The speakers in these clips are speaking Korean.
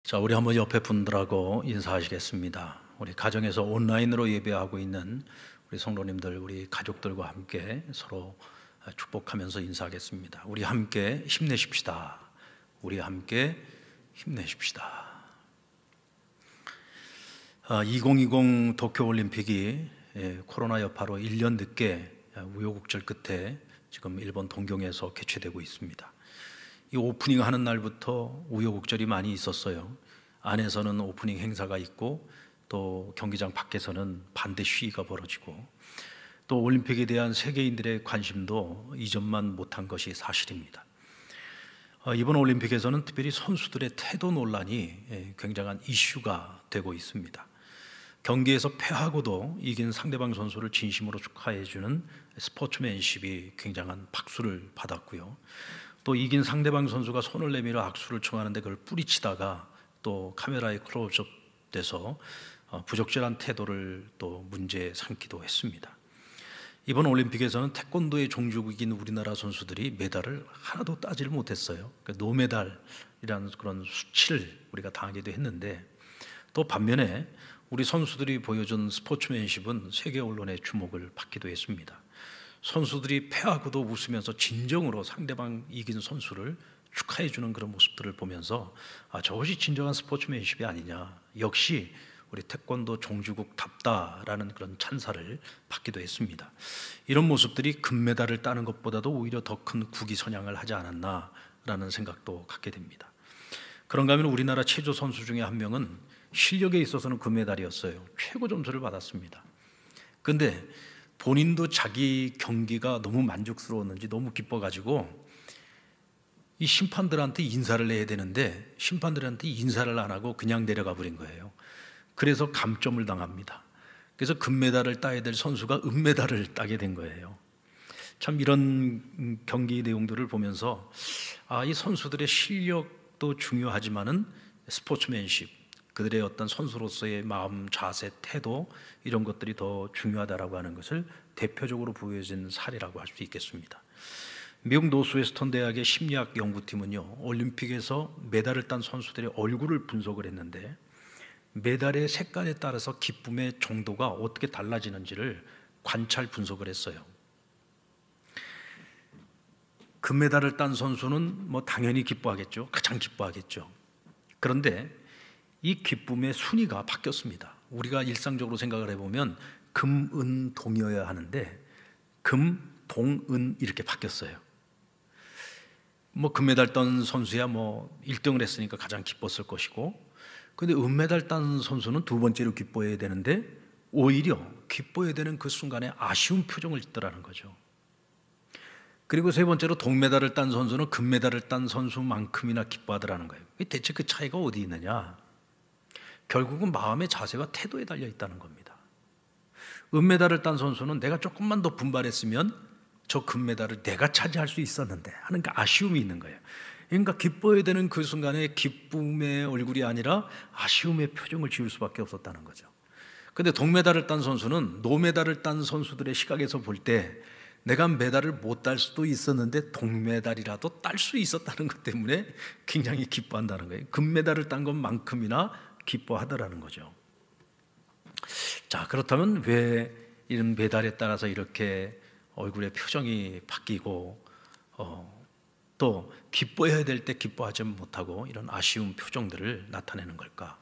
자, 우리 한번 옆에 분들하고 인사하시겠습니다. 우리 가정에서 온라인으로 예배하고 있는 우리 성도님들, 우리 가족들과 함께 서로 축복하면서 인사하겠습니다. 우리 함께 힘내십시다. 우리 함께 힘내십시다. 2020 도쿄올림픽이 코로나 여파로 1년 늦게 우여곡절 끝에 지금 일본 동경에서 개최되고 있습니다. 이 오프닝 하는 날부터 우여곡절이 많이 있었어요. 안에서는 오프닝 행사가 있고 또 경기장 밖에서는 반대 시위가 벌어지고 또 올림픽에 대한 세계인들의 관심도 이전만 못한 것이 사실입니다. 이번 올림픽에서는 특별히 선수들의 태도 논란이 굉장한 이슈가 되고 있습니다. 경기에서 패하고도 이긴 상대방 선수를 진심으로 축하해주는 스포츠맨십이 굉장한 박수를 받았고요. 또 이긴 상대방 선수가 손을 내밀어 악수를 청하는데 그걸 뿌리치다가 또 카메라에 클로즈업 돼서 부적절한 태도를 또 문제 삼기도 했습니다. 이번 올림픽에서는 태권도의 종주국인 우리나라 선수들이 메달을 하나도 따지를 못했어요. 그러니까 노메달이라는 그런 수치를 우리가 당하기도 했는데, 또 반면에 우리 선수들이 보여준 스포츠맨십은 세계 언론의 주목을 받기도 했습니다. 선수들이 패하고도 웃으면서 진정으로 상대방 이긴 선수를 축하해주는 그런 모습들을 보면서 저것이 진정한 스포츠맨십이 아니냐, 역시 우리 태권도 종주국답다라는 그런 찬사를 받기도 했습니다. 이런 모습들이 금메달을 따는 것보다도 오히려 더 큰 국위선양을 하지 않았나라는 생각도 갖게 됩니다. 그런가 하면 우리나라 체조 선수 중에 한 명은 실력에 있어서는 금메달이었어요. 최고 점수를 받았습니다. 그런데 본인도 자기 경기가 너무 만족스러웠는지 너무 기뻐가지고 이 심판들한테 인사를 해야 되는데 심판들한테 인사를 안 하고 그냥 내려가 버린 거예요. 그래서 감점을 당합니다. 그래서 금메달을 따야 될 선수가 은메달을 따게 된 거예요. 참 이런 경기 내용들을 보면서 이 선수들의 실력도 중요하지만은 스포츠맨십, 그들의 어떤 선수로서의 마음, 자세, 태도, 이런 것들이 더 중요하다라고 하는 것을 대표적으로 보여진 사례라고 할 수 있겠습니다. 미국 노스웨스턴 대학의 심리학 연구팀은요, 올림픽에서 메달을 딴 선수들의 얼굴을 분석을 했는데 메달의 색깔에 따라서 기쁨의 정도가 어떻게 달라지는지를 관찰 분석을 했어요. 금메달을 딴 선수는 당연히 기뻐하겠죠. 가장 기뻐하겠죠. 그런데 이 기쁨의 순위가 바뀌었습니다. 우리가 일상적으로 생각을 해보면 금, 은, 동이어야 하는데 금, 동, 은 이렇게 바뀌었어요. 금메달 딴 선수야 1등을 했으니까 가장 기뻤을 것이고, 근데 은메달 딴 선수는 두 번째로 기뻐해야 되는데 오히려 기뻐해야 되는 그 순간에 아쉬운 표정을 짓더라는 거죠. 그리고 세 번째로 동메달을 딴 선수는 금메달을 딴 선수만큼이나 기뻐하더라는 거예요. 대체 그 차이가 어디 있느냐? 결국은 마음의 자세와 태도에 달려 있다는 겁니다. 은메달을 딴 선수는 내가 조금만 더 분발했으면 저 금메달을 내가 차지할 수 있었는데 하는 그 아쉬움이 있는 거예요. 그러니까 기뻐해야 되는 그 순간에 기쁨의 얼굴이 아니라 아쉬움의 표정을 지을 수밖에 없었다는 거죠. 그런데 동메달을 딴 선수는 노메달을 딴 선수들의 시각에서 볼 때 내가 메달을 못 딸 수도 있었는데 동메달이라도 딸 수 있었다는 것 때문에 굉장히 기뻐한다는 거예요. 금메달을 딴 것만큼이나 기뻐하더라는 거죠. 자, 그렇다면 왜 이런 메달에 따라서 이렇게 얼굴의 표정이 바뀌고 또 기뻐해야 될 때 기뻐하지 못하고 이런 아쉬운 표정들을 나타내는 걸까?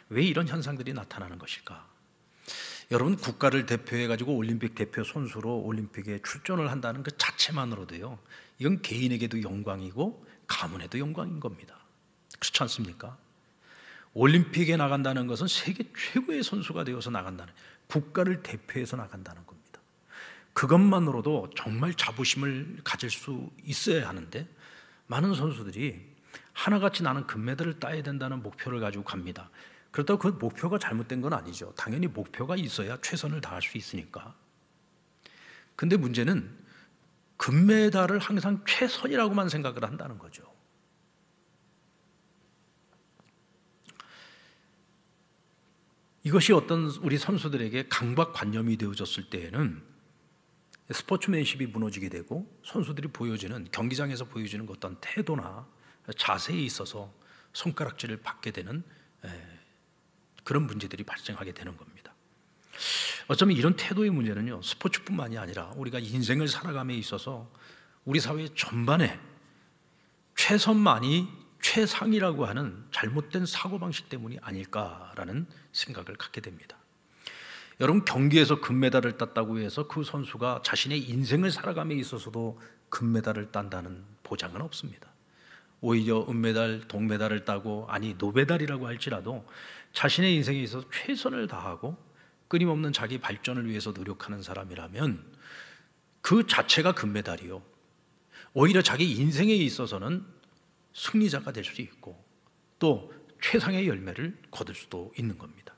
왜 이런 현상들이 나타나는 것일까? 여러분, 국가를 대표해 가지고 올림픽 대표 선수로 올림픽에 출전을 한다는 그 자체만으로도요, 이건 개인에게도 영광이고 가문에도 영광인 겁니다. 그렇지 않습니까? 올림픽에 나간다는 것은 세계 최고의 선수가 되어서 나간다는, 국가를 대표해서 나간다는 겁니다. 그것만으로도 정말 자부심을 가질 수 있어야 하는데 많은 선수들이 하나같이 나는 금메달을 따야 된다는 목표를 가지고 갑니다. 그렇다고 그 목표가 잘못된 건 아니죠. 당연히 목표가 있어야 최선을 다할 수 있으니까. 근데 문제는 금메달을 항상 최선이라고만 생각을 한다는 거죠. 이것이 어떤 우리 선수들에게 강박관념이 되어졌을 때에는 스포츠맨십이 무너지게 되고 선수들이 보여지는, 경기장에서 보여지는 어떤 태도나 자세에 있어서 손가락질을 받게 되는 그런 문제들이 발생하게 되는 겁니다. 어쩌면 이런 태도의 문제는요, 스포츠뿐만이 아니라 우리가 인생을 살아감에 있어서 우리 사회 전반에 최선만이 최상이라고 하는 잘못된 사고방식 때문이 아닐까라는 생각을 갖게 됩니다. 여러분, 경기에서 금메달을 땄다고 해서 그 선수가 자신의 인생을 살아감에 있어서도 금메달을 딴다는 보장은 없습니다. 오히려 은메달, 동메달을 따고, 아니 노베달이라고 할지라도 자신의 인생에 있어서 최선을 다하고 끊임없는 자기 발전을 위해서 노력하는 사람이라면 그 자체가 금메달이요, 오히려 자기 인생에 있어서는 승리자가 될 수 있고 또 최상의 열매를 거둘 수도 있는 겁니다.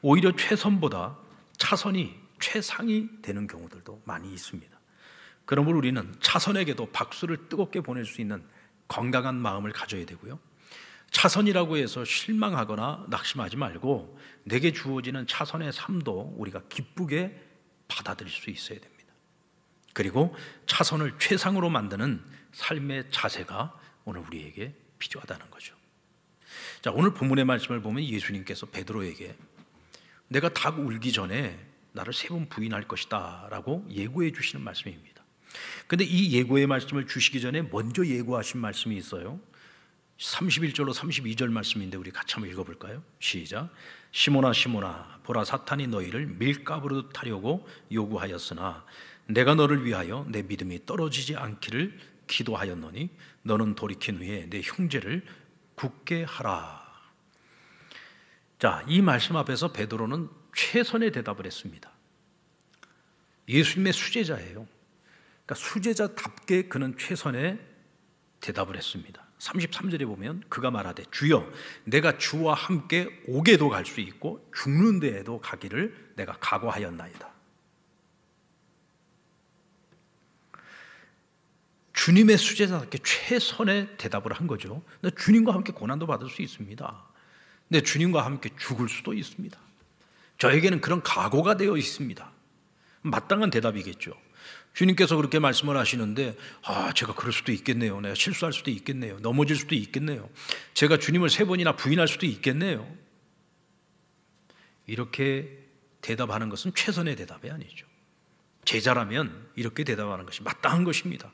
오히려 최선보다 차선이 최상이 되는 경우들도 많이 있습니다. 그러므로 우리는 차선에게도 박수를 뜨겁게 보낼 수 있는 건강한 마음을 가져야 되고요, 차선이라고 해서 실망하거나 낙심하지 말고 내게 주어지는 차선의 삶도 우리가 기쁘게 받아들일 수 있어야 됩니다. 그리고 차선을 최상으로 만드는 삶의 자세가 오늘 우리에게 필요하다는 거죠. 자, 오늘 본문의 말씀을 보면 예수님께서 베드로에게 내가 닭 울기 전에 나를 3번 부인할 것이다 라고 예고해 주시는 말씀입니다. 그런데 이 예고의 말씀을 주시기 전에 먼저 예고하신 말씀이 있어요. 31절로 32절 말씀인데 우리 같이 한번 읽어볼까요? 시작. 시몬아 시몬아, 보라 사탄이 너희를 밀가부로 타려고 요구하였으나 내가 너를 위하여 내 믿음이 떨어지지 않기를 기도하였노니 너는 돌이킨 후에 내 형제를 굳게 하라. 자, 이 말씀 앞에서 베드로는 최선의 대답을 했습니다. 예수님의 수제자예요. 그러니까 수제자답게 그는 최선의 대답을 했습니다. 33절에 보면 그가 말하되 주여, 내가 주와 함께 옥에도 갈 수 있고 죽는 데에도 가기를 내가 각오하였나이다. 주님의 수제자답게 최선의 대답을 한 거죠. 근데 주님과 함께 고난도 받을 수 있습니다. 근데 주님과 함께 죽을 수도 있습니다. 저에게는 그런 각오가 되어 있습니다. 마땅한 대답이겠죠. 주님께서 그렇게 말씀을 하시는데 제가 그럴 수도 있겠네요. 내가 실수할 수도 있겠네요. 넘어질 수도 있겠네요. 제가 주님을 3번이나 부인할 수도 있겠네요. 이렇게 대답하는 것은 최선의 대답이 아니죠. 제자라면 이렇게 대답하는 것이 마땅한 것입니다.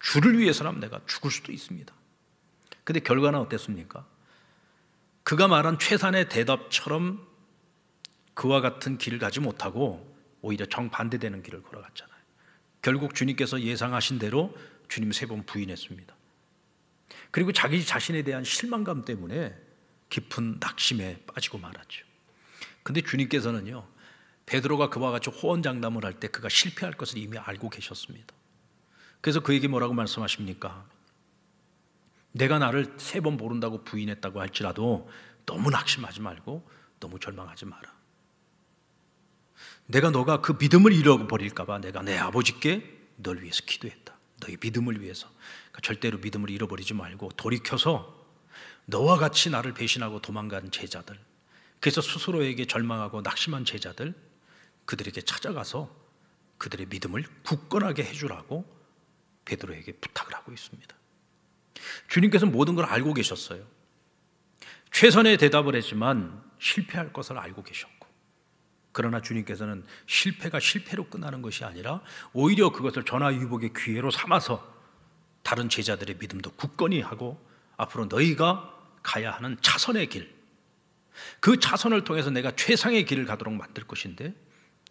주를 위해서라면 내가 죽을 수도 있습니다. 근데 결과는 어땠습니까? 그가 말한 최선의 대답처럼 그와 같은 길을 가지 못하고 오히려 정반대되는 길을 걸어갔잖아요. 결국 주님께서 예상하신 대로 주님 3번 부인했습니다. 그리고 자기 자신에 대한 실망감 때문에 깊은 낙심에 빠지고 말았죠. 근데 주님께서는요, 베드로가 그와 같이 호언장담을 할 때 그가 실패할 것을 이미 알고 계셨습니다. 그래서 그에게 뭐라고 말씀하십니까? 내가 나를 3번 모른다고 부인했다고 할지라도 너무 낙심하지 말고 너무 절망하지 마라. 내가 너가 그 믿음을 잃어버릴까 봐 내가 내 아버지께 널 위해서 기도했다. 너의 믿음을 위해서. 그러니까 절대로 믿음을 잃어버리지 말고 돌이켜서 너와 같이 나를 배신하고 도망간 제자들, 그래서 스스로에게 절망하고 낙심한 제자들, 그들에게 찾아가서 그들의 믿음을 굳건하게 해주라고 베드로에게 부탁을 하고 있습니다. 주님께서 모든 걸 알고 계셨어요. 최선의 대답을 했지만 실패할 것을 알고 계셨고, 그러나 주님께서는 실패가 실패로 끝나는 것이 아니라 오히려 그것을 전화위복의 기회로 삼아서 다른 제자들의 믿음도 굳건히 하고 앞으로 너희가 가야 하는 차선의 길, 그 차선을 통해서 내가 최상의 길을 가도록 만들 것인데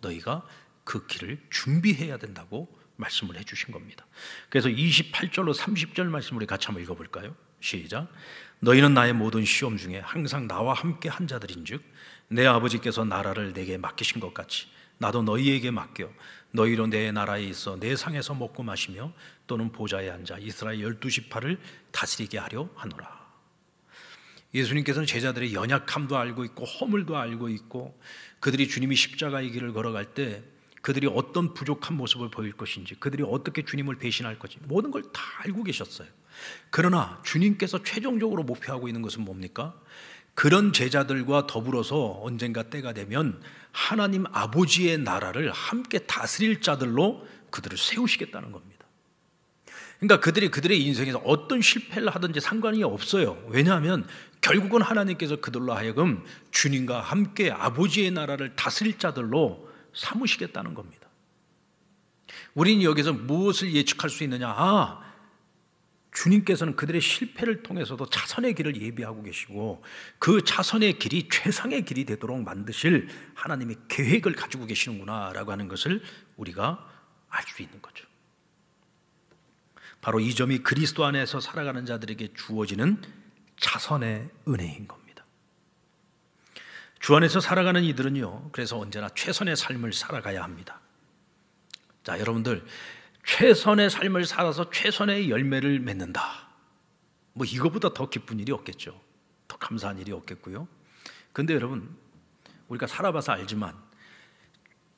너희가 그 길을 준비해야 된다고 말씀을 해주신 겁니다. 그래서 28절로 30절 말씀 우리 같이 한번 읽어볼까요? 시작. 너희는 나의 모든 시험 중에 항상 나와 함께 한 자들인즉 내 아버지께서 나라를 내게 맡기신 것 같이 나도 너희에게 맡겨 너희로 내 나라에 있어 내 상에서 먹고 마시며 또는 보좌에 앉아 이스라엘 12지파를 다스리게 하려 하노라. 예수님께서는 제자들의 연약함도 알고 있고 허물도 알고 있고 그들이 주님이 십자가의 길을 걸어갈 때 그들이 어떤 부족한 모습을 보일 것인지, 그들이 어떻게 주님을 배신할 것인지 모든 걸 다 알고 계셨어요. 그러나 주님께서 최종적으로 목표하고 있는 것은 뭡니까? 그런 제자들과 더불어서 언젠가 때가 되면 하나님 아버지의 나라를 함께 다스릴 자들로 그들을 세우시겠다는 겁니다. 그러니까 그들의 인생에서 어떤 실패를 하든지 상관이 없어요. 왜냐하면 결국은 하나님께서 그들로 하여금 주님과 함께 아버지의 나라를 다스릴 자들로 삼으시겠다는 겁니다. 우리는 여기서 무엇을 예측할 수 있느냐? 주님께서는 그들의 실패를 통해서도 자선의 길을 예비하고 계시고 그 자선의 길이 최상의 길이 되도록 만드실 하나님의 계획을 가지고 계시는구나라고 하는 것을 우리가 알 수 있는 거죠. 바로 이 점이 그리스도 안에서 살아가는 자들에게 주어지는 자선의 은혜인 겁니다. 주 안에서 살아가는 이들은요, 그래서 언제나 최선의 삶을 살아가야 합니다. 자, 여러분들, 최선의 삶을 살아서 최선의 열매를 맺는다. 뭐 이거보다 더 기쁜 일이 없겠죠. 더 감사한 일이 없겠고요. 그런데 여러분, 우리가 살아봐서 알지만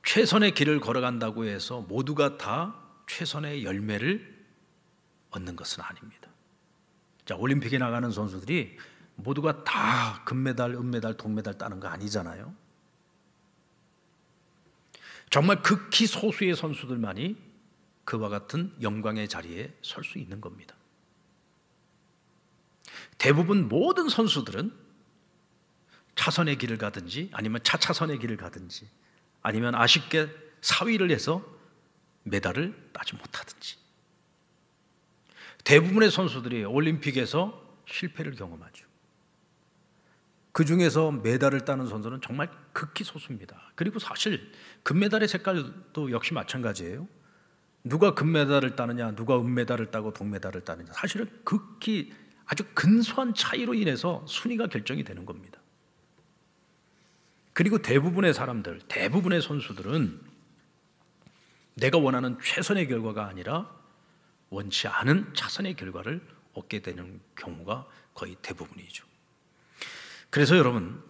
최선의 길을 걸어간다고 해서 모두가 다 최선의 열매를 얻는 것은 아닙니다. 자, 올림픽에 나가는 선수들이 모두가 다 금메달, 은메달, 동메달 따는 거 아니잖아요. 정말 극히 소수의 선수들만이 그와 같은 영광의 자리에 설 수 있는 겁니다. 대부분 모든 선수들은 차선의 길을 가든지 아니면 차차선의 길을 가든지 아니면 아쉽게 사위를 해서 메달을 따지 못하든지 대부분의 선수들이 올림픽에서 실패를 경험하죠. 그 중에서 메달을 따는 선수는 정말 극히 소수입니다. 그리고 사실 금메달의 색깔도 역시 마찬가지예요. 누가 금메달을 따느냐, 누가 은메달을 따고 동메달을 따느냐, 사실은 극히 아주 근소한 차이로 인해서 순위가 결정이 되는 겁니다. 그리고 대부분의 사람들, 대부분의 선수들은 내가 원하는 최선의 결과가 아니라 원치 않은 차선의 결과를 얻게 되는 경우가 거의 대부분이죠. 그래서 여러분,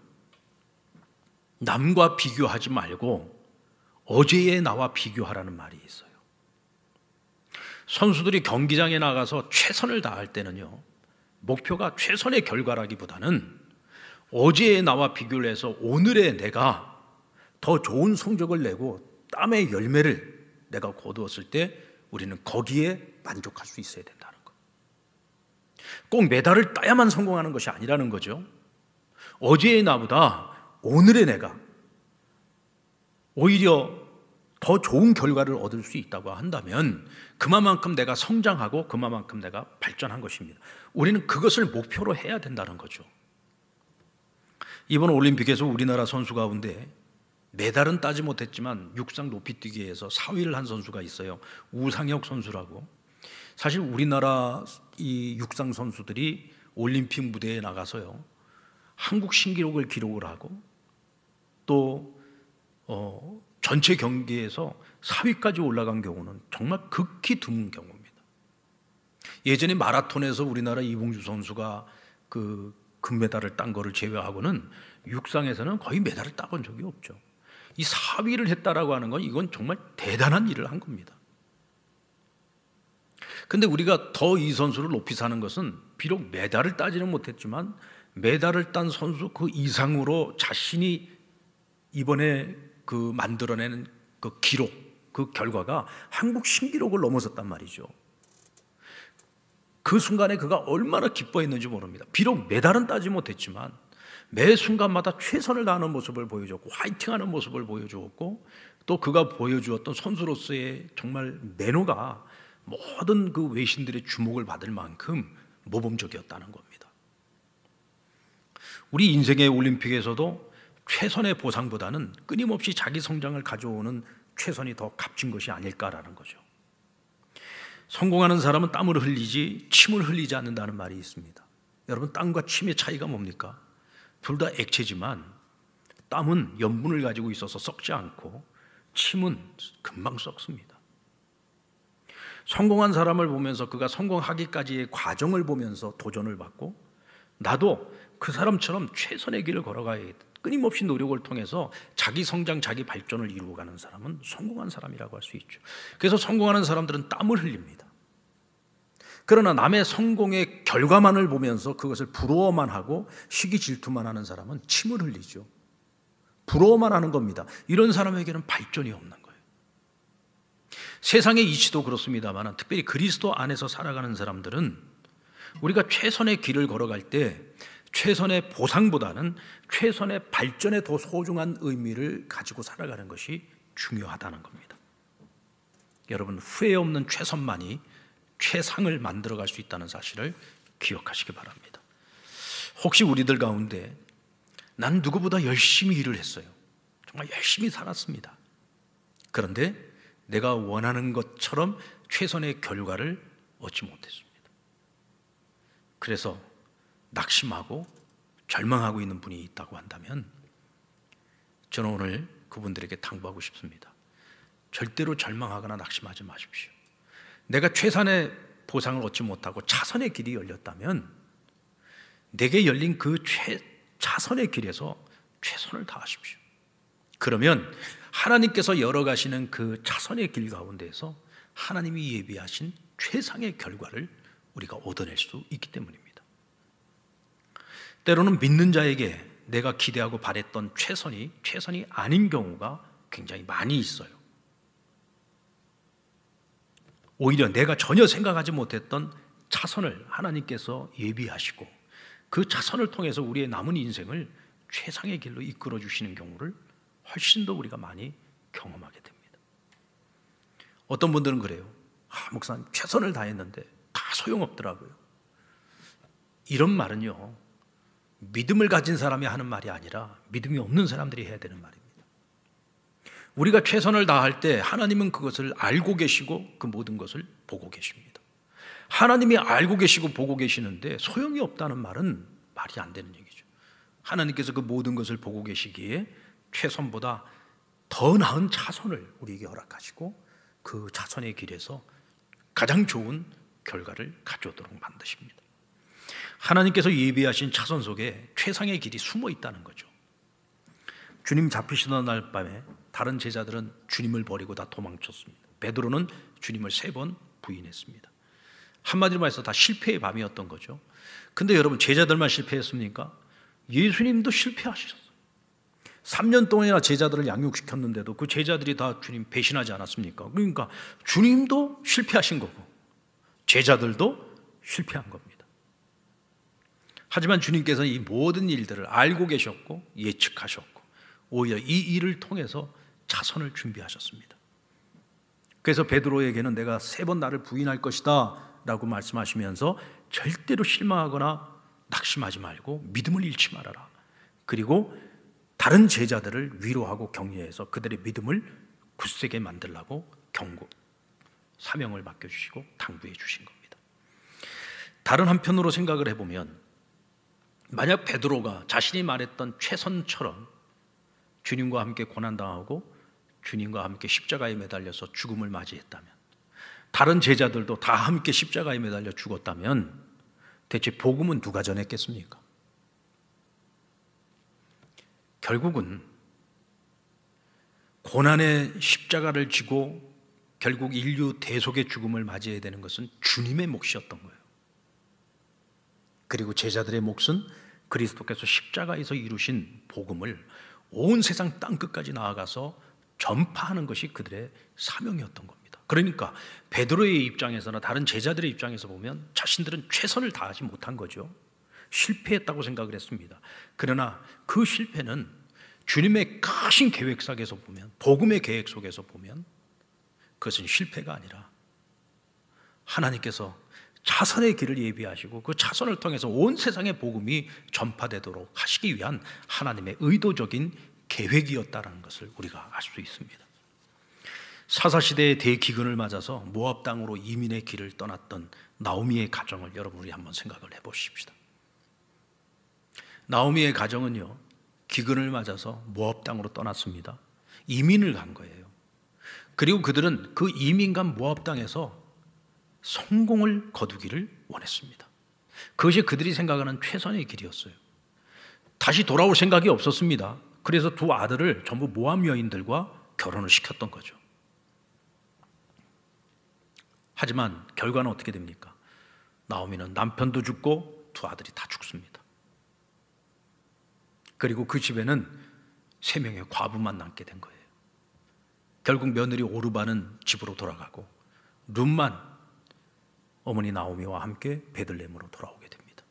남과 비교하지 말고 어제의 나와 비교하라는 말이 있어요. 선수들이 경기장에 나가서 최선을 다할 때는요, 목표가 최선의 결과라기보다는 어제의 나와 비교를 해서 오늘의 내가 더 좋은 성적을 내고 땀의 열매를 내가 거두었을 때 우리는 거기에 만족할 수 있어야 된다는 것. 꼭 메달을 따야만 성공하는 것이 아니라는 거죠. 어제의 나보다 오늘의 내가 오히려 더 좋은 결과를 얻을 수 있다고 한다면 그만큼 내가 성장하고 그만큼 내가 발전한 것입니다. 우리는 그것을 목표로 해야 된다는 거죠. 이번 올림픽에서 우리나라 선수 가운데 메달은 따지 못했지만 육상 높이뛰기에서 4위를 한 선수가 있어요. 우상혁 선수라고. 사실 우리나라 이 육상 선수들이 올림픽 무대에 나가서요, 한국 신기록을 기록을 하고 또 전체 경기에서 4위까지 올라간 경우는 정말 극히 드문 경우입니다. 예전에 마라톤에서 우리나라 이봉주 선수가 그 금메달을 딴 거를 제외하고는 육상에서는 거의 메달을 따본 적이 없죠. 이 4위를 했다라고 하는 건 이건 정말 대단한 일을 한 겁니다. 근데 우리가 더 이 선수를 높이 사는 것은 비록 메달을 따지는 못했지만 메달을 딴 선수 그 이상으로 자신이 이번에 그 만들어내는 그 기록, 그 결과가 한국 신기록을 넘어섰단 말이죠. 그 순간에 그가 얼마나 기뻐했는지 모릅니다. 비록 메달은 따지 못했지만 매 순간마다 최선을 다하는 모습을 보여줬고 화이팅하는 모습을 보여주었고 또 그가 보여주었던 선수로서의 정말 매너가 모든 그 외신들의 주목을 받을 만큼 모범적이었다는 겁니다. 우리 인생의 올림픽에서도 최선의 보상보다는 끊임없이 자기 성장을 가져오는 최선이 더 값진 것이 아닐까라는 거죠. 성공하는 사람은 땀을 흘리지 침을 흘리지 않는다는 말이 있습니다. 여러분, 땀과 침의 차이가 뭡니까? 둘 다 액체지만 땀은 염분을 가지고 있어서 썩지 않고 침은 금방 썩습니다. 성공한 사람을 보면서 그가 성공하기까지의 과정을 보면서 도전을 받고 나도 그 사람처럼 최선의 길을 걸어가야겠다. 끊임없이 노력을 통해서 자기 성장, 자기 발전을 이루어가는 사람은 성공한 사람이라고 할 수 있죠. 그래서 성공하는 사람들은 땀을 흘립니다. 그러나 남의 성공의 결과만을 보면서 그것을 부러워만 하고 시기 질투만 하는 사람은 침을 흘리죠. 부러워만 하는 겁니다. 이런 사람에게는 발전이 없는 거예요. 세상의 이치도 그렇습니다만 특별히 그리스도 안에서 살아가는 사람들은 우리가 최선의 길을 걸어갈 때 최선의 보상보다는 최선의 발전에 더 소중한 의미를 가지고 살아가는 것이 중요하다는 겁니다. 여러분, 후회 없는 최선만이 최상을 만들어갈 수 있다는 사실을 기억하시기 바랍니다. 혹시 우리들 가운데 난 누구보다 열심히 일을 했어요, 정말 열심히 살았습니다, 그런데 내가 원하는 것처럼 최선의 결과를 얻지 못했습니다. 그래서 낙심하고 절망하고 있는 분이 있다고 한다면 저는 오늘 그분들에게 당부하고 싶습니다. 절대로 절망하거나 낙심하지 마십시오. 내가 최선의 보상을 얻지 못하고 차선의 길이 열렸다면 내게 열린 그 차선의 길에서 최선을 다하십시오. 그러면 하나님께서 열어가시는 그 차선의 길 가운데에서 하나님이 예비하신 최상의 결과를 우리가 얻어낼 수 있기 때문입니다. 때로는 믿는 자에게 내가 기대하고 바랬던 최선이 아닌 경우가 굉장히 많이 있어요. 오히려 내가 전혀 생각하지 못했던 차선을 하나님께서 예비하시고 그 차선을 통해서 우리의 남은 인생을 최상의 길로 이끌어 주시는 경우를 훨씬 더 우리가 많이 경험하게 됩니다. 어떤 분들은 그래요. 목사님, 최선을 다했는데 다 소용없더라고요. 이런 말은요, 믿음을 가진 사람이 하는 말이 아니라 믿음이 없는 사람들이 해야 되는 말입니다. 우리가 최선을 다할 때 하나님은 그것을 알고 계시고 그 모든 것을 보고 계십니다. 하나님이 알고 계시고 보고 계시는데 소용이 없다는 말은 말이 안 되는 얘기죠. 하나님께서 그 모든 것을 보고 계시기에 최선보다 더 나은 차선을 우리에게 허락하시고 그 차선의 길에서 가장 좋은 결과를 가져오도록 만드십니다. 하나님께서 예비하신 차선 속에 최상의 길이 숨어 있다는 거죠. 주님 잡히시던 날 밤에 다른 제자들은 주님을 버리고 다 도망쳤습니다. 베드로는 주님을 3번 부인했습니다. 한마디로 말해서 다 실패의 밤이었던 거죠. 근데 여러분, 제자들만 실패했습니까? 예수님도 실패하셨어요. 3년 동안이나 제자들을 양육시켰는데도 그 제자들이 다 주님 배신하지 않았습니까? 그러니까 주님도 실패하신 거고 제자들도 실패한 겁니다. 하지만 주님께서는 이 모든 일들을 알고 계셨고 예측하셨고 오히려 이 일을 통해서 차선을 준비하셨습니다. 그래서 베드로에게는 내가 3번 나를 부인할 것이다 라고 말씀하시면서 절대로 실망하거나 낙심하지 말고 믿음을 잃지 말아라. 그리고 다른 제자들을 위로하고 격려해서 그들의 믿음을 굳세게 만들라고 경고, 사명을 맡겨주시고 당부해 주신 겁니다. 다른 한편으로 생각을 해보면 만약 베드로가 자신이 말했던 최선처럼 주님과 함께 고난당하고 주님과 함께 십자가에 매달려서 죽음을 맞이했다면, 다른 제자들도 다 함께 십자가에 매달려 죽었다면 대체 복음은 누가 전했겠습니까? 결국은 고난의 십자가를 지고 결국 인류 대속의 죽음을 맞이해야 되는 것은 주님의 몫이었던 거예요. 그리고 제자들의 몫은 그리스도께서 십자가에서 이루신 복음을 온 세상 땅끝까지 나아가서 전파하는 것이 그들의 사명이었던 겁니다. 그러니까 베드로의 입장에서나 다른 제자들의 입장에서 보면 자신들은 최선을 다하지 못한 거죠. 실패했다고 생각을 했습니다. 그러나 그 실패는 주님의 크신 계획 속에서 보면, 복음의 계획 속에서 보면 그것은 실패가 아니라 하나님께서 차선의 길을 예비하시고 그 차선을 통해서 온 세상의 복음이 전파되도록 하시기 위한 하나님의 의도적인 계획이었다는 것을 우리가 알 수 있습니다. 사사시대의 대기근을 맞아서 모압 땅으로 이민의 길을 떠났던 나오미의 가정을 여러분 우리 한번 생각을 해보십시다. 나오미의 가정은요, 기근을 맞아서 모압 땅으로 떠났습니다. 이민을 간 거예요. 그리고 그들은 그 이민 간 모압 땅에서 성공을 거두기를 원했습니다. 그것이 그들이 생각하는 최선의 길이었어요. 다시 돌아올 생각이 없었습니다. 그래서 2 아들을 전부 모압 여인들과 결혼을 시켰던 거죠. 하지만 결과는 어떻게 됩니까? 나오미는 남편도 죽고 2 아들이 다 죽습니다. 그리고 그 집에는 3명의 과부만 남게 된 거예요. 결국 며느리 오르바는 집으로 돌아가고 룻만 어머니 나오미와 함께 베들레헴으로 돌아오게 됩니다.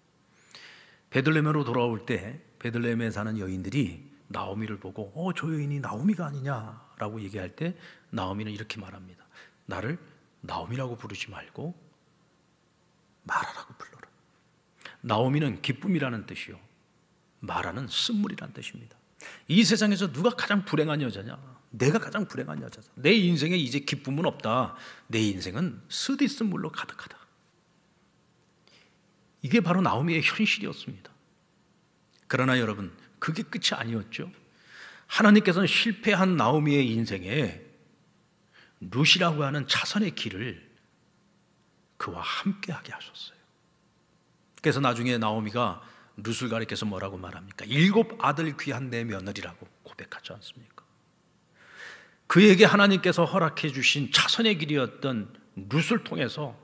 베들레헴으로 돌아올 때 베들레헴에 사는 여인들이 나오미를 보고 저 여인이 나오미가 아니냐라고 얘기할 때 나오미는 이렇게 말합니다. 나를 나오미라고 부르지 말고 마라라고 불러라. 나오미는 기쁨이라는 뜻이요, 마라는 쓴물이라는 뜻입니다. 이 세상에서 누가 가장 불행한 여자냐? 내가 가장 불행한 여자다. 내 인생에 이제 기쁨은 없다. 내 인생은 쓰디쓴물로 가득하다. 이게 바로 나오미의 현실이었습니다. 그러나 여러분, 그게 끝이 아니었죠. 하나님께서는 실패한 나오미의 인생에 룻이라고 하는 차선의 길을 그와 함께하게 하셨어요. 그래서 나중에 나오미가 룻을 가리켜서 뭐라고 말합니까? 7 아들 귀한 내 며느리라고 고백하지 않습니까? 그에게 하나님께서 허락해 주신 차선의 길이었던 룻을 통해서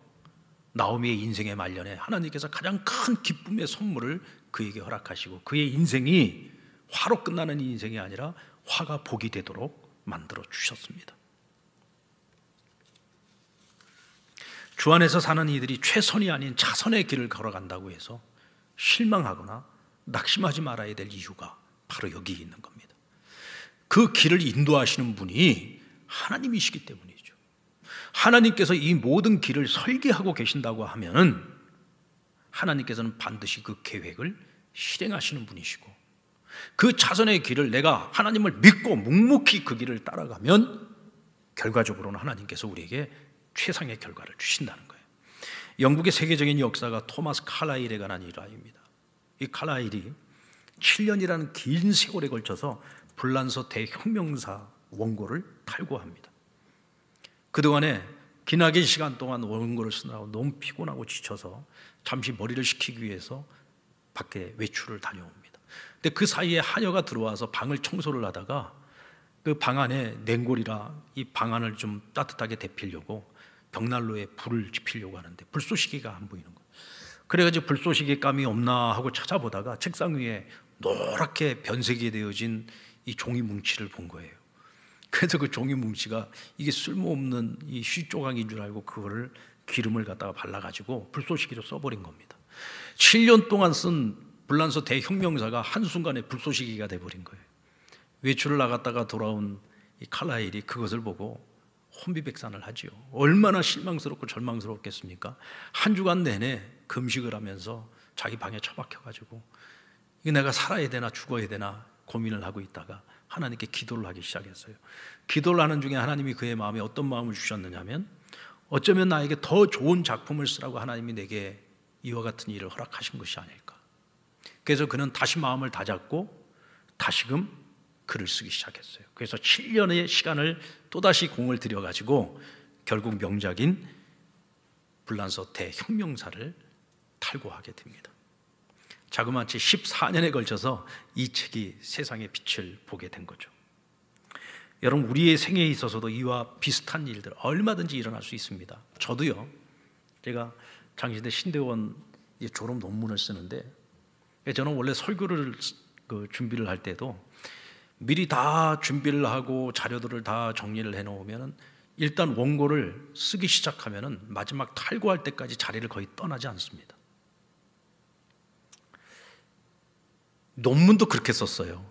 나오미의 인생의 말년에 하나님께서 가장 큰 기쁨의 선물을 그에게 허락하시고 그의 인생이 화로 끝나는 인생이 아니라 화가 복이 되도록 만들어 주셨습니다. 주 안에서 사는 이들이 최선이 아닌 차선의 길을 걸어간다고 해서 실망하거나 낙심하지 말아야 될 이유가 바로 여기 있는 겁니다. 그 길을 인도하시는 분이 하나님이시기 때문이죠. 하나님께서 이 모든 길을 설계하고 계신다고 하면은 하나님께서는 반드시 그 계획을 실행하시는 분이시고 그 차선의 길을 내가 하나님을 믿고 묵묵히 그 길을 따라가면 결과적으로는 하나님께서 우리에게 최상의 결과를 주신다는 거예요. 영국의 세계적인 역사가 토마스 칼라일에 관한 일화입니다. 이 칼라일이 7년이라는 긴 세월에 걸쳐서 불란서 대혁명사 원고를 탈고합니다. 그동안에 기나긴 시간 동안 원고를 쓰느라고 너무 피곤하고 지쳐서 잠시 머리를 식히기 위해서 밖에 외출을 다녀옵니다. 근데 그 사이에 하녀가 들어와서 방을 청소를 하다가 그 방 안에 냉골이라 이 방 안을 좀 따뜻하게 데피려고 벽난로에 불을 지피려고 하는데 불쏘시개가 안 보이는 거예요. 그래가지고 불쏘시개 감이 없나 하고 찾아보다가 책상 위에 노랗게 변색이 되어진 이 종이 뭉치를 본 거예요. 그래서 그 종이 뭉치가 이게 쓸모없는 이 쉬조각인 줄 알고 그거를 기름을 갖다가 발라가지고 불쏘시개로 써버린 겁니다. 7년 동안 쓴 불란서 대혁명사가 한순간에 불쏘시개가 돼버린 거예요. 외출을 나갔다가 돌아온 이 칼라일이 그것을 보고 혼비백산을 하지요. 얼마나 실망스럽고 절망스럽겠습니까? 한 주간 내내 금식을 하면서 자기 방에 처박혀가지고 이게 내가 살아야 되나 죽어야 되나 고민을 하고 있다가 하나님께 기도를 하기 시작했어요. 기도를 하는 중에 하나님이 그의 마음에 어떤 마음을 주셨느냐면 어쩌면 나에게 더 좋은 작품을 쓰라고 하나님이 내게 이와 같은 일을 허락하신 것이 아닐까. 그래서 그는 다시 마음을 다잡고 다시금 글을 쓰기 시작했어요. 그래서 7년의 시간을 또다시 공을 들여가지고 결국 명작인 불란서 대혁명사를 탈고하게 됩니다. 자그마치 14년에 걸쳐서 이 책이 세상의 빛을 보게 된 거죠. 여러분, 우리의 생애에 있어서도 이와 비슷한 일들 얼마든지 일어날 수 있습니다. 저도요, 제가 장신대 신대원 졸업 논문을 쓰는데 저는 원래 설교를 준비를 할 때도 미리 다 준비를 하고 자료들을 다 정리를 해놓으면 일단 원고를 쓰기 시작하면 마지막 탈고할 때까지 자리를 거의 떠나지 않습니다. 논문도 그렇게 썼어요.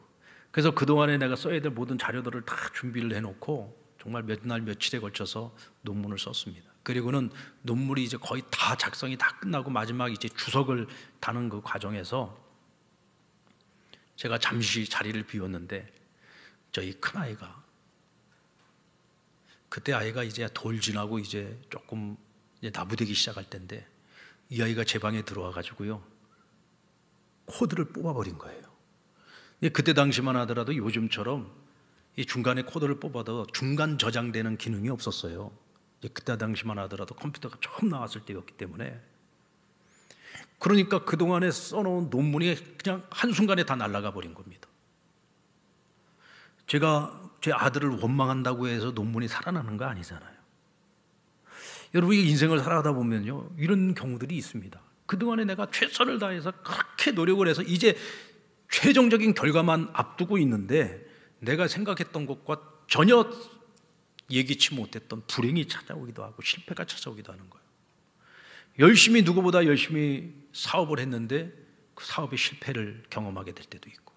그래서 그동안에 내가 써야 될 모든 자료들을 다 준비를 해놓고 정말 몇 날 며칠에 걸쳐서 논문을 썼습니다. 그리고는 논문이 이제 거의 다 작성이 다 끝나고 마지막 이제 주석을 다는 그 과정에서 제가 잠시 자리를 비웠는데 저희 큰아이가 그때 아이가 이제 돌 지나고 이제 조금 이제 나부되기 시작할 때인데 이 아이가 제 방에 들어와 가지고요 코드를 뽑아버린 거예요. 그때 당시만 하더라도 요즘처럼 이 중간에 코드를 뽑아도 중간 저장되는 기능이 없었어요. 그때 당시만 하더라도 컴퓨터가 처음 나왔을 때였기 때문에 그러니까 그동안에 써놓은 논문이 그냥 한순간에 다 날아가 버린 겁니다. 제가 제 아들을 원망한다고 해서 논문이 살아나는 거 아니잖아요. 여러분이 인생을 살아가다 보면요 이런 경우들이 있습니다. 그동안에 내가 최선을 다해서 그렇게 노력을 해서 이제 최종적인 결과만 앞두고 있는데 내가 생각했던 것과 전혀 예기치 못했던 불행이 찾아오기도 하고 실패가 찾아오기도 하는 거예요. 누구보다 열심히 사업을 했는데 그 사업의 실패를 경험하게 될 때도 있고,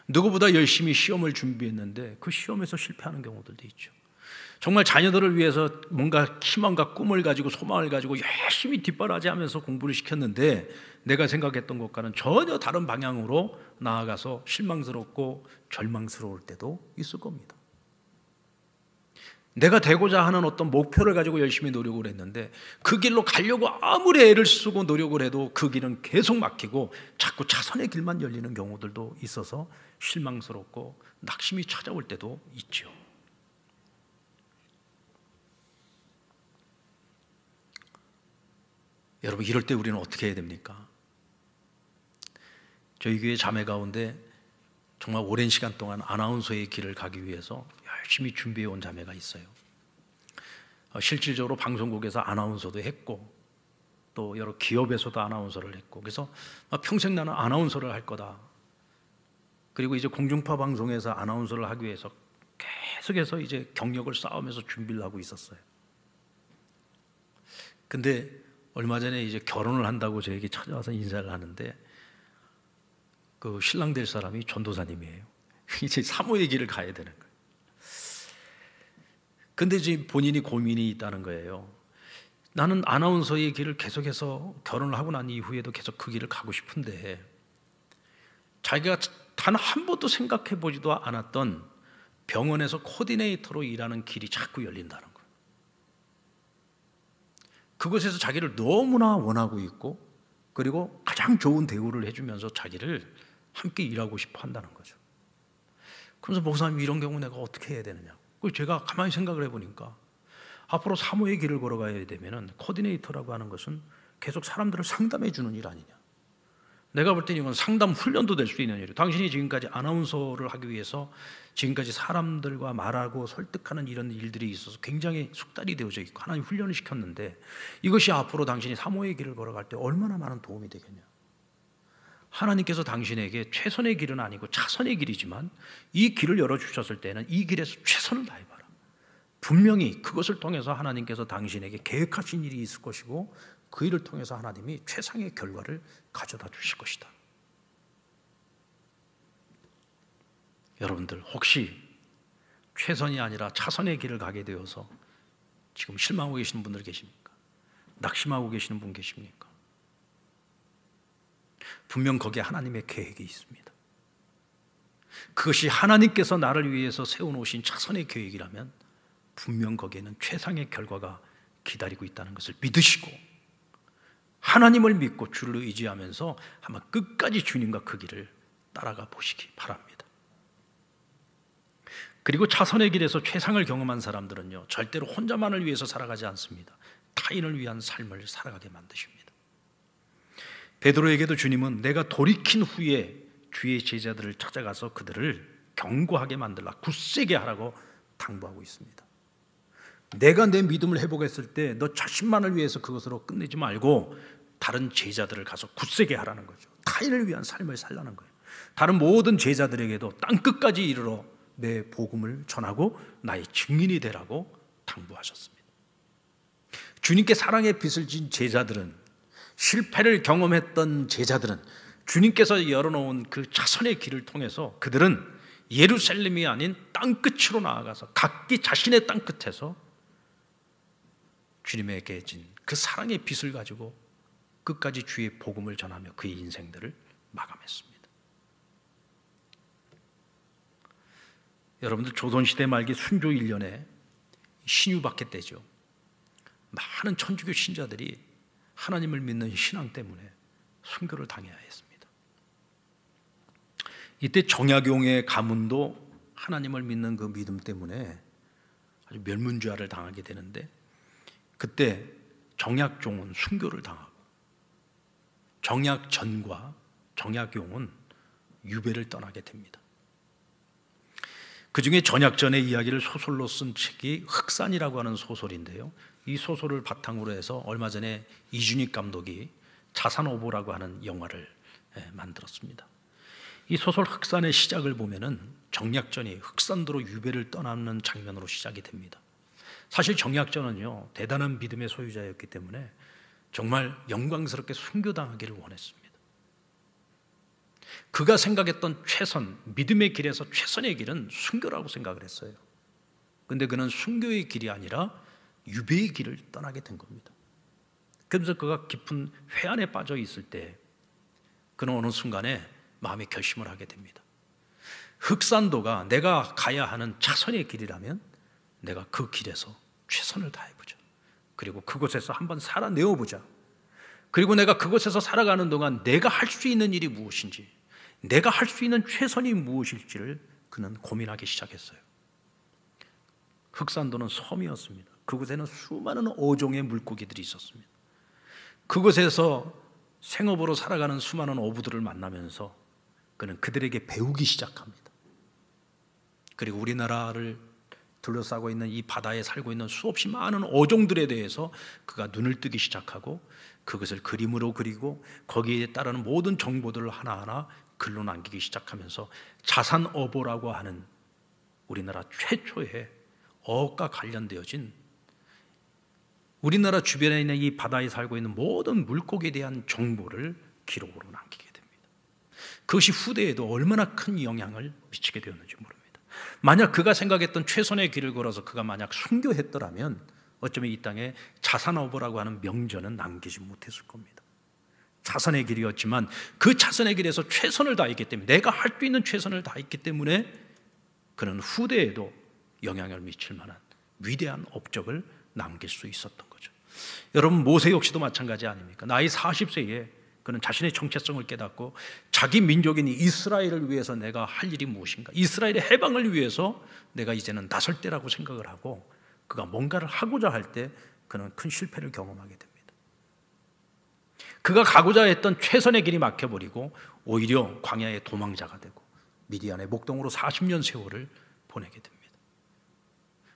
누구보다 열심히 시험을 준비했는데 그 시험에서 실패하는 경우들도 있죠. 정말 자녀들을 위해서 뭔가 희망과 꿈을 가지고 소망을 가지고 열심히 뒷바라지하면서 공부를 시켰는데 내가 생각했던 것과는 전혀 다른 방향으로 나아가서 실망스럽고 절망스러울 때도 있을 겁니다. 내가 되고자 하는 어떤 목표를 가지고 열심히 노력을 했는데 그 길로 가려고 아무리 애를 쓰고 노력을 해도 그 길은 계속 막히고 자꾸 차선의 길만 열리는 경우들도 있어서 실망스럽고 낙심이 찾아올 때도 있죠. 여러분, 이럴 때 우리는 어떻게 해야 됩니까? 저희 교회 자매 가운데 정말 오랜 시간 동안 아나운서의 길을 가기 위해서 열심히 준비해 온 자매가 있어요. 실질적으로 방송국에서 아나운서도 했고 또 여러 기업에서도 아나운서를 했고, 그래서 평생 나는 아나운서를 할 거다. 그리고 이제 공중파 방송에서 아나운서를 하기 위해서 계속해서 이제 경력을 쌓으면서 준비를 하고 있었어요. 근데 얼마 전에 이제 결혼을 한다고 저에게 찾아와서 인사를 하는데 그 신랑 될 사람이 전도사님이에요. 이제 사모의 길을 가야 되는 거예요. 근데 지금 본인이 고민이 있다는 거예요. 나는 아나운서의 길을 계속해서 결혼을 하고 난 이후에도 계속 그 길을 가고 싶은데 자기가 단 한 번도 생각해 보지도 않았던 병원에서 코디네이터로 일하는 길이 자꾸 열린다는 거예요. 그곳에서 자기를 너무나 원하고 있고 그리고 가장 좋은 대우를 해주면서 자기를 함께 일하고 싶어 한다는 거죠. 그래서 목사님, 이런 경우 내가 어떻게 해야 되느냐. 제가 가만히 생각을 해보니까 앞으로 사모의 길을 걸어가야 되면 코디네이터라고 하는 것은 계속 사람들을 상담해 주는 일 아니냐. 내가 볼 때는 이건 상담 훈련도 될 수 있는 일이에요. 당신이 지금까지 아나운서를 하기 위해서 지금까지 사람들과 말하고 설득하는 이런 일들이 있어서 굉장히 숙달이 되어져 있고 하나님 훈련을 시켰는데 이것이 앞으로 당신이 사모의 길을 걸어갈 때 얼마나 많은 도움이 되겠냐. 하나님께서 당신에게 최선의 길은 아니고 차선의 길이지만 이 길을 열어주셨을 때는 이 길에서 최선을 다해봐라. 분명히 그것을 통해서 하나님께서 당신에게 계획하신 일이 있을 것이고 그 일을 통해서 하나님이 최상의 결과를 가져다 주실 것이다. 여러분들, 혹시 최선이 아니라 차선의 길을 가게 되어서 지금 실망하고 계시는 분들 계십니까? 낙심하고 계시는 분 계십니까? 분명 거기에 하나님의 계획이 있습니다. 그것이 하나님께서 나를 위해서 세워놓으신 차선의 계획이라면 분명 거기에는 최상의 결과가 기다리고 있다는 것을 믿으시고 하나님을 믿고 주를 의지하면서 한번 끝까지 주님과 그 길을 따라가 보시기 바랍니다. 그리고 차선의 길에서 최상을 경험한 사람들은요, 절대로 혼자만을 위해서 살아가지 않습니다. 타인을 위한 삶을 살아가게 만드십니다. 베드로에게도 주님은 내가 돌이킨 후에 주의 제자들을 찾아가서 그들을 견고하게 만들라, 굳세게 하라고 당부하고 있습니다. 내가 내 믿음을 회복했을 때 너 자신만을 위해서 그것으로 끝내지 말고 다른 제자들을 가서 굳세게 하라는 거죠. 타인을 위한 삶을 살라는 거예요. 다른 모든 제자들에게도 땅끝까지 이르러 내 복음을 전하고 나의 증인이 되라고 당부하셨습니다. 주님께 사랑의 빚을 진 제자들은, 실패를 경험했던 제자들은 주님께서 열어놓은 그 차선의 길을 통해서 그들은 예루살렘이 아닌 땅끝으로 나아가서 각기 자신의 땅끝에서 주님에게 진 그 사랑의 빚을 가지고 끝까지 주의 복음을 전하며 그의 인생들을 마감했습니다. 여러분들, 조선시대 말기 순조 1년에 신유박해 때죠. 많은 천주교 신자들이 하나님을 믿는 신앙 때문에 순교를 당해야 했습니다. 이때 정약용의 가문도 하나님을 믿는 그 믿음 때문에 아주 멸문죄화를 당하게 되는데 그때 정약종은 순교를 당하고 정약전과 정약용은 유배를 떠나게 됩니다. 그 중에 전약전의 이야기를 소설로 쓴 책이 흑산이라고 하는 소설인데요, 이 소설을 바탕으로 해서 얼마 전에 이준익 감독이 자산오보라고 하는 영화를 만들었습니다. 이 소설 흑산의 시작을 보면은 정약전이 흑산도로 유배를 떠나는 장면으로 시작이 됩니다. 사실 정약전은요, 대단한 믿음의 소유자였기 때문에 정말 영광스럽게 순교당하기를 원했습니다. 그가 생각했던 최선, 믿음의 길에서 최선의 길은 순교라고 생각을 했어요. 근데 그는 순교의 길이 아니라 유배의 길을 떠나게 된 겁니다. 그래서 그가 깊은 회한에 빠져 있을 때 그는 어느 순간에 마음의 결심을 하게 됩니다. 흑산도가 내가 가야 하는 차선의 길이라면 내가 그 길에서 최선을 다해보자. 그리고 그곳에서 한번 살아내어보자. 그리고 내가 그곳에서 살아가는 동안 내가 할 수 있는 일이 무엇인지, 내가 할 수 있는 최선이 무엇일지를 그는 고민하기 시작했어요. 흑산도는 섬이었습니다. 그곳에는 수많은 어종의 물고기들이 있었습니다. 그곳에서 생업으로 살아가는 수많은 어부들을 만나면서 그는 그들에게 배우기 시작합니다. 그리고 우리나라를 둘러싸고 있는 이 바다에 살고 있는 수없이 많은 어종들에 대해서 그가 눈을 뜨기 시작하고 그것을 그림으로 그리고 거기에 따르는 모든 정보들을 하나하나 글로 남기기 시작하면서 자산어보라고 하는 우리나라 최초의 어업과 관련되어진 우리나라 주변에 있는 이 바다에 살고 있는 모든 물고기에 대한 정보를 기록으로 남기게 됩니다. 그것이 후대에도 얼마나 큰 영향을 미치게 되었는지 모릅니다. 만약 그가 생각했던 최선의 길을 걸어서 그가 만약 순교했더라면 어쩌면 이 땅에 자산어보라고 하는 명전은 남기지 못했을 겁니다. 자선의 길이었지만 그 자선의 길에서 최선을 다했기 때문에, 내가 할 수 있는 최선을 다했기 때문에 그는 후대에도 영향을 미칠 만한 위대한 업적을 남길 수 있었던 거죠. 여러분, 모세 역시도 마찬가지 아닙니까? 나이 40세에 그는 자신의 정체성을 깨닫고 자기 민족인 이스라엘을 위해서 내가 할 일이 무엇인가, 이스라엘의 해방을 위해서 내가 이제는 나설 때라고 생각을 하고 그가 뭔가를 하고자 할 때 그는 큰 실패를 경험하게 됩니다. 그가 가고자 했던 최선의 길이 막혀버리고 오히려 광야의 도망자가 되고 미디안의 목동으로 40년 세월을 보내게 됩니다.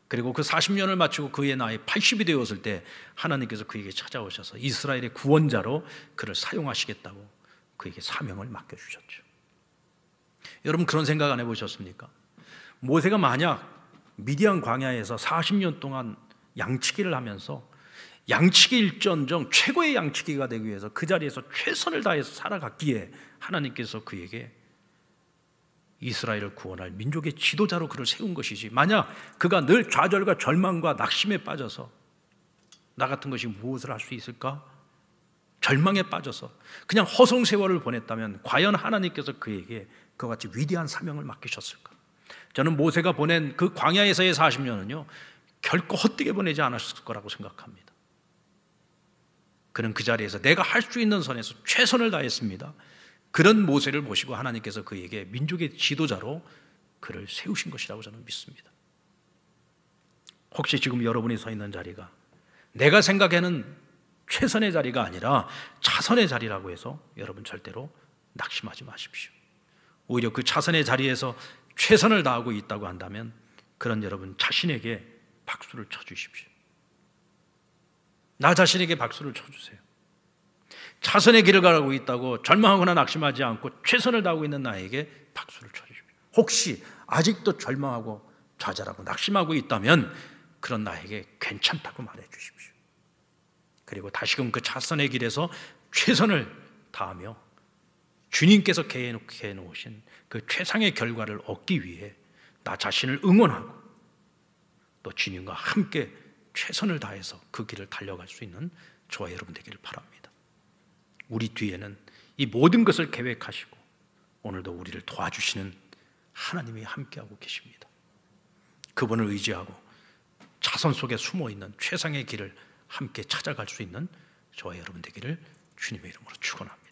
그리고 그 40년을 마치고 그의 나이 80이 되었을 때 하나님께서 그에게 찾아오셔서 이스라엘의 구원자로 그를 사용하시겠다고 그에게 사명을 맡겨주셨죠. 여러분, 그런 생각 안 해보셨습니까? 모세가 만약 미디안 광야에서 40년 동안 양치기를 하면서 양치기 일전정 최고의 양치기가 되기 위해서 그 자리에서 최선을 다해서 살아갔기에 하나님께서 그에게 이스라엘을 구원할 민족의 지도자로 그를 세운 것이지, 만약 그가 늘 좌절과 절망과 낙심에 빠져서 나 같은 것이 무엇을 할 수 있을까? 절망에 빠져서 그냥 허송세월을 보냈다면 과연 하나님께서 그에게 그와 같이 위대한 사명을 맡기셨을까? 저는 모세가 보낸 그 광야에서의 40년은요 결코 헛되게 보내지 않았을 거라고 생각합니다. 그는 그 자리에서 내가 할 수 있는 선에서 최선을 다했습니다. 그런 모세를 보시고 하나님께서 그에게 민족의 지도자로 그를 세우신 것이라고 저는 믿습니다. 혹시 지금 여러분이 서 있는 자리가 내가 생각하는 최선의 자리가 아니라 차선의 자리라고 해서 여러분 절대로 낙심하지 마십시오. 오히려 그 차선의 자리에서 최선을 다하고 있다고 한다면 그런 여러분 자신에게 박수를 쳐주십시오. 나 자신에게 박수를 쳐주세요. 차선의 길을 가고 있다고 절망하거나 낙심하지 않고 최선을 다하고 있는 나에게 박수를 쳐주십시오. 혹시 아직도 절망하고 좌절하고 낙심하고 있다면 그런 나에게 괜찮다고 말해 주십시오. 그리고 다시금 그 차선의 길에서 최선을 다하며 주님께서 계획해 놓으신 그 최상의 결과를 얻기 위해 나 자신을 응원하고 또 주님과 함께 최선을 다해서 그 길을 달려갈 수 있는 저와 여러분 되기를 바랍니다. 우리 뒤에는 이 모든 것을 계획하시고 오늘도 우리를 도와주시는 하나님이 함께하고 계십니다. 그분을 의지하고 자선 속에 숨어있는 최상의 길을 함께 찾아갈 수 있는 저와 여러분 되기를 주님의 이름으로 축원합니다.